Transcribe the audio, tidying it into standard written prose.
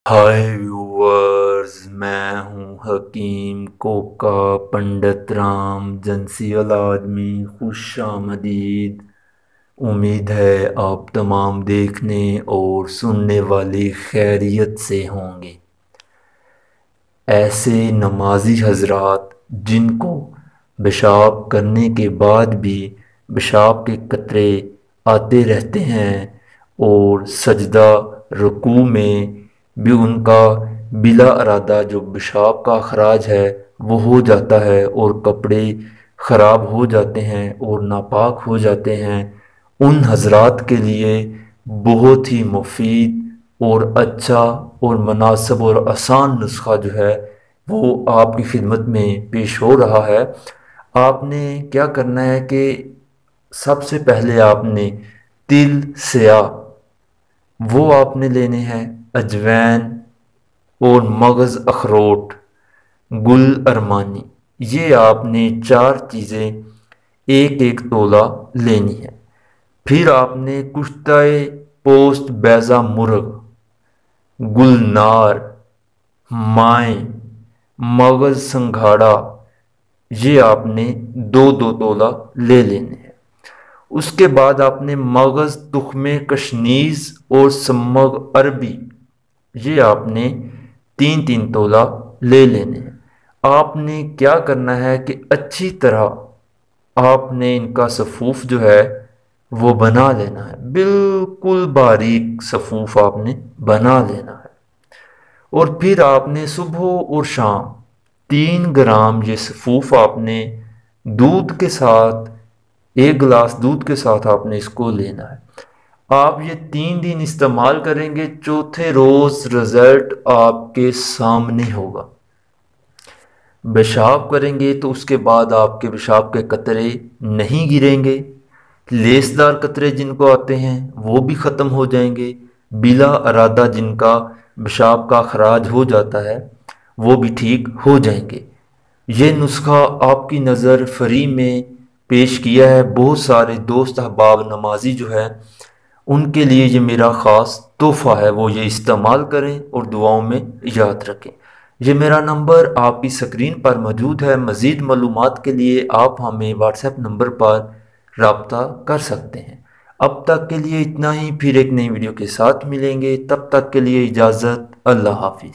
ہائے viewers, میں ہوں حکیم کوکا پنڈت رام جنسی العالمی، خوش آمدید۔ امید ہے آپ تمام دیکھنے اور سننے والے خیریت سے ہوں گے۔ ایسے نمازی حضرات جن کو پیشاب کرنے کے بعد بھی پیشاب کے قطرے آتے رہتے ہیں اور سجدہ رکوع میں بھی ان کا بلا ارادہ جو پیشاب کا اخراج ہے وہ ہو جاتا ہے اور کپڑے خراب ہو جاتے ہیں اور ناپاک ہو جاتے ہیں، ان حضرات کے لیے بہت ہی مفید اور اچھا اور مناسب اور آسان نسخہ جو ہے وہ آپ کی خدمت میں پیش ہو رہا ہے۔ آپ نے کیا کرنا ہے کہ سب سے پہلے آپ نے تل سیاہ وہ آپ نے لینے ہیں، اجوین اور مغز اخروٹ، گل ارمانی، یہ آپ نے 4 چیزیں ایک ایک تولہ لینی ہے۔ پھر آپ نے کشتہ پوست بیضہ مرغ، گلنار، مائع، مغز سنگھاڑا، یہ آپ نے 2 تولہ لے لینے ہیں۔ اس کے بعد آپ نے مغز تخم کشنیز اور سمگ عربی، یہ آپ نے 3 تولہ لے لینے ہیں۔ آپ نے کیا کرنا ہے کہ اچھی طرح آپ نے ان کا صفوف جو ہے وہ بنا لینا ہے، بالکل باریک صفوف آپ نے بنا لینا ہے۔ اور پھر آپ نے صبح اور شام 3 گرام یہ صفوف آپ نے دودھ کے ساتھ، 1 گلاس دودھ کے ساتھ آپ نے اس کو لینا ہے۔ آپ یہ 3 دن استعمال کریں گے، چوتھے روز رزلٹ آپ کے سامنے ہوگا۔ پیشاب کریں گے تو اس کے بعد آپ کے پیشاب کے قطرے نہیں گریں گے، لیسدار قطرے جن کو آتے ہیں وہ بھی ختم ہو جائیں گے، بلا ارادہ جن کا پیشاب کا اخراج ہو جاتا ہے وہ بھی ٹھیک ہو جائیں گے۔ یہ نسخہ آپ کی نظر فری میں پیش کیا ہے، بہت سارے دوست احباب نمازی جو ہے ان کے لیے یہ میرا خاص تحفہ ہے، وہ یہ استعمال کریں اور دعاؤں میں یاد رکھیں۔ یہ میرا نمبر آپ کی سکرین پر موجود ہے، مزید معلومات کے لیے آپ ہمیں واٹس ایپ نمبر پر رابطہ کر سکتے ہیں۔ اب تک کے لیے اتنا ہی، پھر ایک نئی ویڈیو کے ساتھ ملیں گے، تب تک کے لیے اجازت، اللہ حافظ۔